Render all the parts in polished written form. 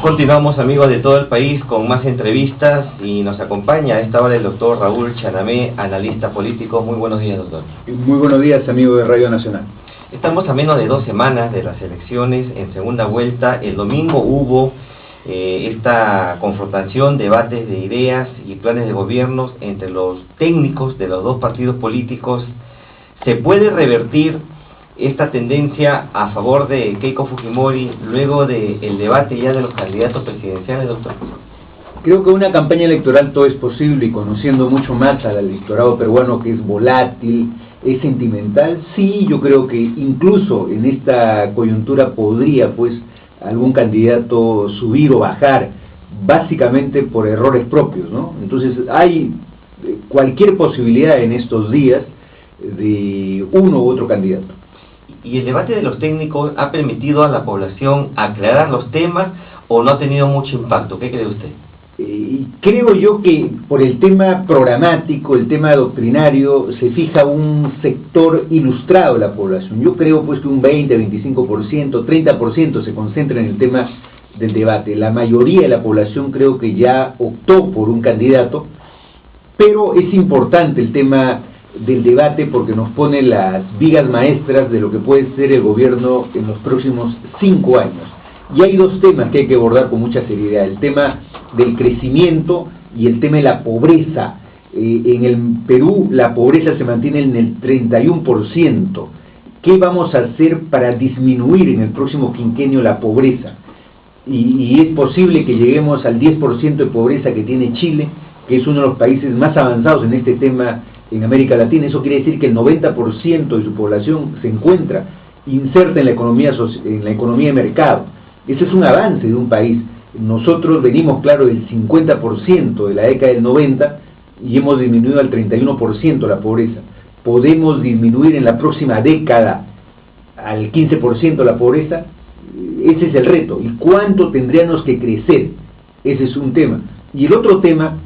Continuamos, amigos de todo el país, con más entrevistas y nos acompaña a esta hora el doctor Raúl Chanamé, analista político. Muy buenos días, doctor. Muy buenos días, amigo de Radio Nacional. Estamos a menos de 2 semanas de las elecciones en segunda vuelta. El domingo hubo esta confrontación, debates de ideas y planes de gobiernos entre los técnicos de los dos partidos políticos. ¿Se puede revertir esta tendencia a favor de Keiko Fujimori luego del debate ya de los candidatos presidenciales, doctor? Creo que una campaña electoral todo es posible, y conociendo mucho más al electorado peruano, que es volátil, es sentimental, sí, yo creo que incluso en esta coyuntura podría pues algún candidato subir o bajar, básicamente por errores propios, ¿no? Entonces hay cualquier posibilidad en estos días de uno u otro candidato. ¿Y el debate de los técnicos ha permitido a la población aclarar los temas o no ha tenido mucho impacto? ¿Qué cree usted? Creo yo que por el tema programático, el tema doctrinario, se fija un sector ilustrado de la población. Yo creo pues que un 20, 25%, 30% se concentra en el tema del debate. La mayoría de la población creo que ya optó por un candidato, pero es importante el tema del debate porque nos pone las vigas maestras de lo que puede ser el gobierno en los próximos 5 años. Y hay 2 temas que hay que abordar con mucha seriedad: el tema del crecimiento y el tema de la pobreza. En el Perú la pobreza se mantiene en el 31%. ¿Qué vamos a hacer para disminuir en el próximo quinquenio la pobreza? Y es posible que lleguemos al 10% de pobreza que tiene Chile, que es uno de los países más avanzados en este tema en América Latina. Eso quiere decir que el 90% de su población se encuentra inserta en la economía de mercado. Ese es un avance de un país. Nosotros venimos, claro, del 50% de la década del 90 y hemos disminuido al 31% la pobreza. Podemos disminuir en la próxima década al 15% la pobreza. Ese es el reto. ¿Y cuánto tendríamos que crecer? Ese es un tema. Y el otro tema,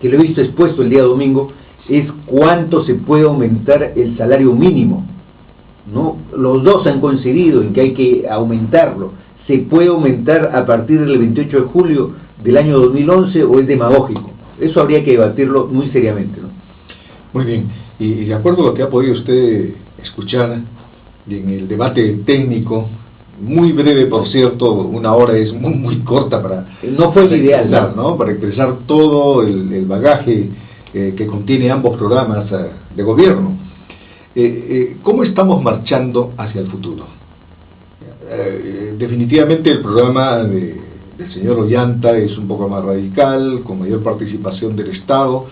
que lo he visto expuesto el día domingo, es cuánto se puede aumentar el salario mínimo, ¿no? Los dos han coincidido en que hay que aumentarlo. ¿Se puede aumentar a partir del 28 de julio del año 2011 o es demagógico? Eso habría que debatirlo muy seriamente, ¿no? Muy bien, y de acuerdo a lo que ha podido usted escuchar en el debate técnico, muy breve por cierto, 1 hora es muy corta para... No fue el ideal, ¿no? Para expresar todo el bagaje que contiene ambos programas de gobierno. ¿Cómo estamos marchando hacia el futuro? Definitivamente el programa del señor Ollanta es un poco más radical, con mayor participación del Estado,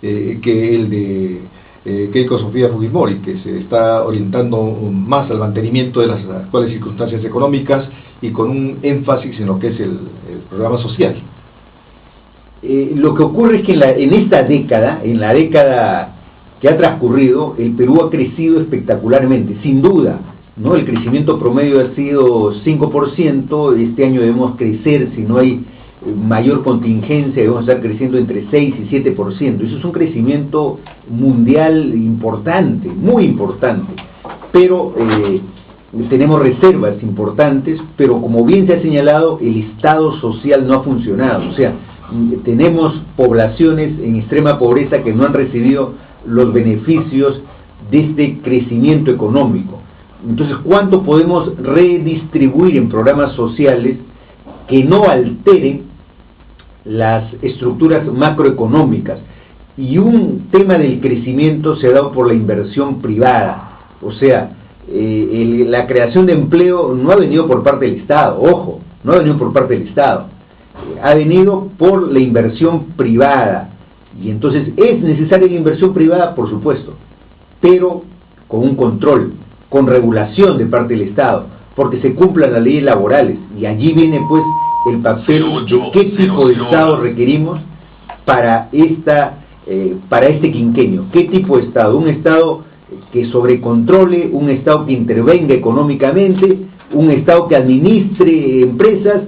que el de Keiko Sofía Fujimori, que se está orientando más al mantenimiento de las actuales circunstancias económicas y con un énfasis en lo que es el programa social. Lo que ocurre es que en esta década, en la década que ha transcurrido, el Perú ha crecido espectacularmente, sin duda, ¿no? El crecimiento promedio ha sido 5%, este año debemos crecer, si no hay mayor contingencia, debemos estar creciendo entre 6 y 7%. Eso es un crecimiento mundial importante, muy importante, pero tenemos reservas importantes, pero como bien se ha señalado, el Estado social no ha funcionado. O sea, tenemos poblaciones en extrema pobreza que no han recibido los beneficios de este crecimiento económico. Entonces, ¿cuánto podemos redistribuir en programas sociales que no alteren las estructuras macroeconómicas? Y un tema del crecimiento se ha dado por la inversión privada. O sea, la creación de empleo no ha venido por parte del Estado, ojo, no ha venido por parte del Estado, ha venido por la inversión privada. Y entonces es necesaria la inversión privada, por supuesto, pero con un control, con regulación de parte del Estado, porque se cumplan las leyes laborales. Y allí viene pues el papel de qué tipo de Estado requerimos para este quinquenio. ¿Qué tipo de Estado? Un Estado que sobrecontrole, un Estado que intervenga económicamente, un Estado que administre empresas.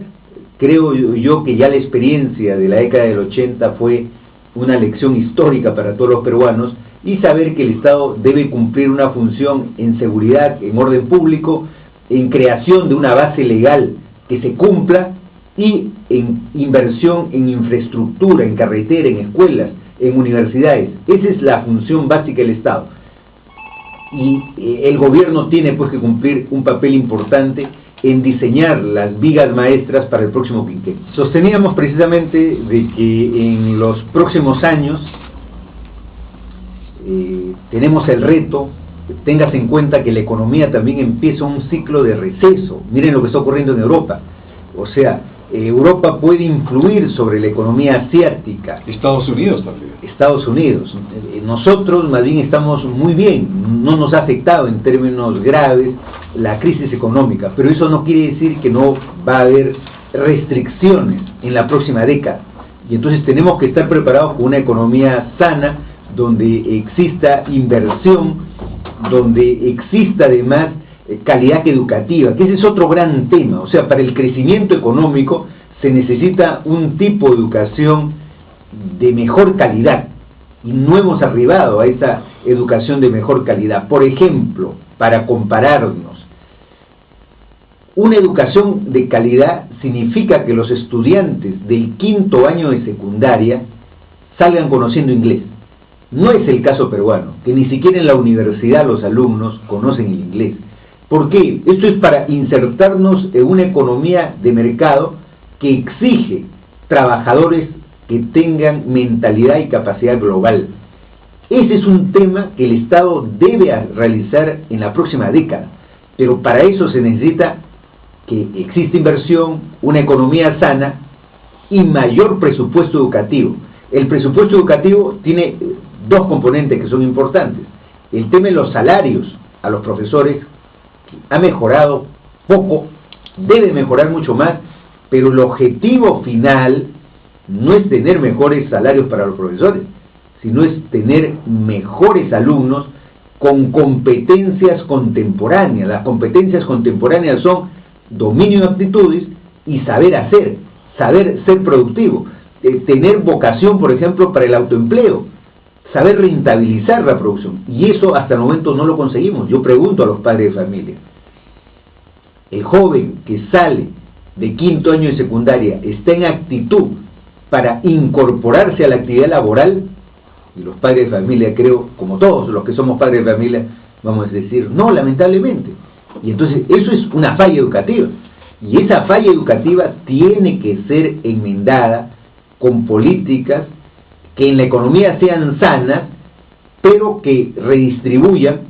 Creo yo que ya la experiencia de la década del 80 fue una lección histórica para todos los peruanos, y saber que el Estado debe cumplir una función en seguridad, en orden público, en creación de una base legal que se cumpla, y en inversión en infraestructura, en carretera, en escuelas, en universidades. Esa es la función básica del Estado. Y el gobierno tiene pues que cumplir un papel importante en diseñar las vigas maestras para el próximo quinquenio. Sosteníamos precisamente de que en los próximos años tenemos el reto, tengas en cuenta que la economía también empieza un ciclo de receso. Miren lo que está ocurriendo en Europa. O sea, Europa puede influir sobre la economía asiática. Estados Unidos también. Estados Unidos. Nosotros más bien estamos muy bien, no nos ha afectado en términos graves la crisis económica, pero eso no quiere decir que no va a haber restricciones en la próxima década. Y entonces tenemos que estar preparados con una economía sana, donde exista inversión, donde exista además calidad educativa, que ese es otro gran tema. O sea, para el crecimiento económico se necesita un tipo de educación de mejor calidad, y no hemos arribado a esa educación de mejor calidad. Por ejemplo, para compararnos, una educación de calidad significa que los estudiantes del 5º año de secundaria salgan conociendo inglés. No es el caso peruano, que ni siquiera en la universidad los alumnos conocen el inglés. ¿Por qué? Esto es para insertarnos en una economía de mercado que exige trabajadores que tengan mentalidad y capacidad global. Ese es un tema que el Estado debe realizar en la próxima década, pero para eso se necesita que exista inversión, una economía sana y mayor presupuesto educativo. El presupuesto educativo tiene dos componentes que son importantes. El tema de los salarios a los profesores ha mejorado poco, debe mejorar mucho más, pero el objetivo final no es tener mejores salarios para los profesores, sino es tener mejores alumnos con competencias contemporáneas. Las competencias contemporáneas son dominio de aptitudes y saber hacer, saber ser productivo, tener vocación, por ejemplo, para el autoempleo, saber rentabilizar la producción, y eso hasta el momento no lo conseguimos. Yo pregunto a los padres de familia, el joven que sale de 5º año de secundaria está en actitud para incorporarse a la actividad laboral, y los padres de familia, creo, como todos los que somos padres de familia, vamos a decir, no, lamentablemente. Y entonces eso es una falla educativa, y esa falla educativa tiene que ser enmendada con políticas que en la economía sean sanas, pero que redistribuyan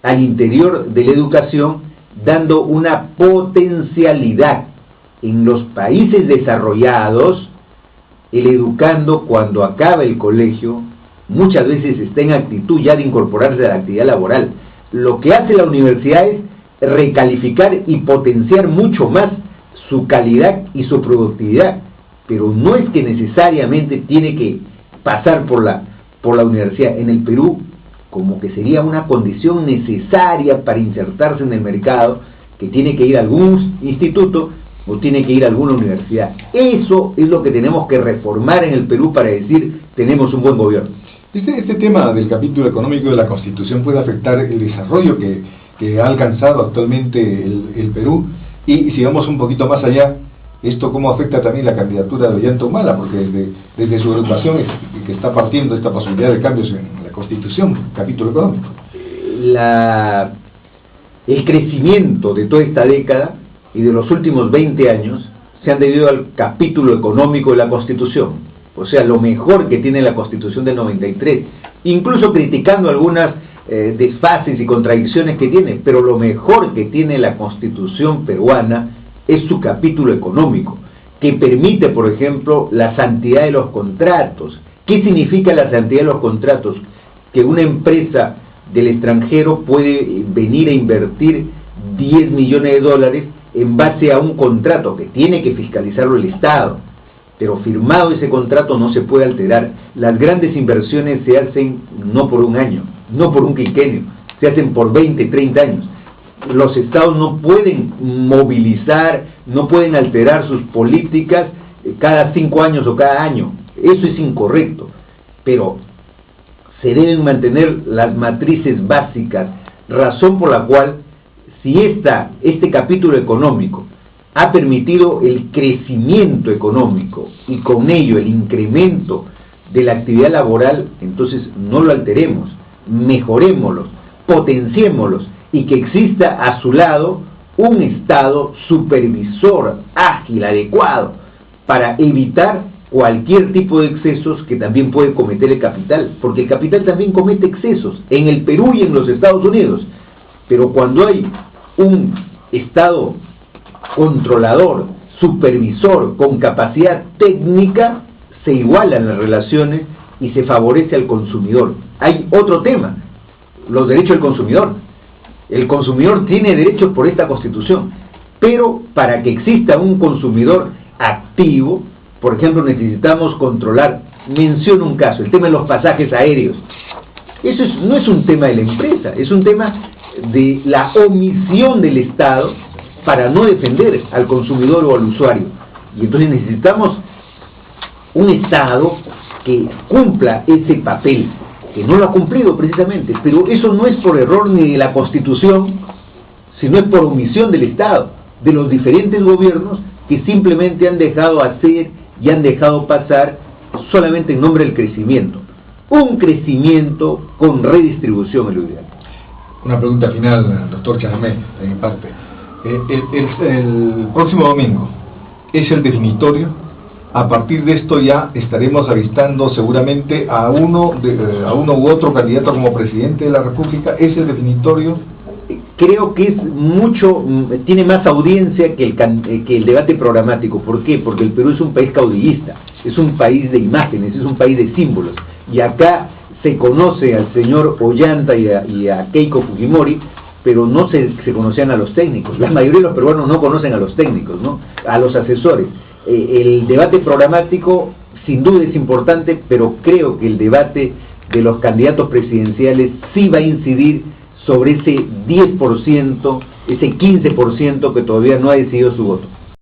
al interior de la educación, dando una potencialidad. En los países desarrollados, el educando, cuando acaba el colegio, muchas veces está en actitud ya de incorporarse a la actividad laboral. Lo que hace la universidad es recalificar y potenciar mucho más su calidad y su productividad, pero no es que necesariamente tiene que pasar por la universidad. En el Perú, como que sería una condición necesaria para insertarse en el mercado, que tiene que ir a algún instituto o tiene que ir a alguna universidad. Eso es lo que tenemos que reformar en el Perú para decir, tenemos un buen gobierno. Este tema del capítulo económico de la Constitución puede afectar el desarrollo que ha alcanzado actualmente el Perú, y si vamos un poquito más allá, esto cómo afecta también la candidatura de Ollanta Humala, porque desde su agrupación que está partiendo esta posibilidad de cambios en la Constitución, capítulo económico. El crecimiento de toda esta década y de los últimos 20 años se han debido al capítulo económico de la Constitución, o sea, lo mejor que tiene la Constitución del 93, incluso criticando algunas desfases y contradicciones que tiene, pero lo mejor que tiene la Constitución peruana es su capítulo económico, que permite, por ejemplo, la santidad de los contratos. ¿Qué significa la santidad de los contratos? Que una empresa del extranjero puede venir a invertir 10 millones de dólares en base a un contrato que tiene que fiscalizarlo el Estado, pero firmado ese contrato no se puede alterar. Las grandes inversiones se hacen no por un año, no por un quinquenio, se hacen por 20, 30 años. Los estados no pueden movilizar, no pueden alterar sus políticas cada 5 años o cada año. Eso es incorrecto, pero se deben mantener las matrices básicas, razón por la cual, si este capítulo económico ha permitido el crecimiento económico y con ello el incremento de la actividad laboral, entonces no lo alteremos, mejorémoslos, potenciémoslos, y que exista a su lado un Estado supervisor, ágil, adecuado, para evitar cualquier tipo de excesos que también puede cometer el capital, porque el capital también comete excesos en el Perú y en los Estados Unidos, pero cuando hay un Estado controlador, supervisor, con capacidad técnica, se igualan las relaciones y se favorece al consumidor. Hay otro tema, los derechos del consumidor. El consumidor tiene derechos por esta Constitución, pero para que exista un consumidor activo, por ejemplo, necesitamos controlar, menciono un caso, el tema de los pasajes aéreos. Eso no es un tema de la empresa, es un tema de la omisión del Estado para no defender al consumidor o al usuario. Y entonces necesitamos un Estado que cumpla ese papel, que no lo ha cumplido precisamente, pero eso no es por error ni de la Constitución, sino es por omisión del Estado, de los diferentes gobiernos que simplemente han dejado hacer y han dejado pasar solamente en nombre del crecimiento. Un crecimiento con redistribución es lo ideal. Una pregunta final, doctor Chanamé, de mi parte. El próximo domingo es el definitorio. A partir de esto ya estaremos avistando seguramente a uno u otro candidato como presidente de la República. ¿Es el definitorio? Creo que es tiene más audiencia que el debate programático. ¿Por qué? Porque el Perú es un país caudillista, es un país de imágenes, es un país de símbolos. Y acá se conoce al señor Ollanta y a Keiko Fujimori, pero no se conocían a los técnicos. La mayoría de los peruanos no conocen a los técnicos, ¿no? A los asesores. El debate programático sin duda es importante, pero creo que el debate de los candidatos presidenciales sí va a incidir sobre ese 10%, ese 15% que todavía no ha decidido su voto.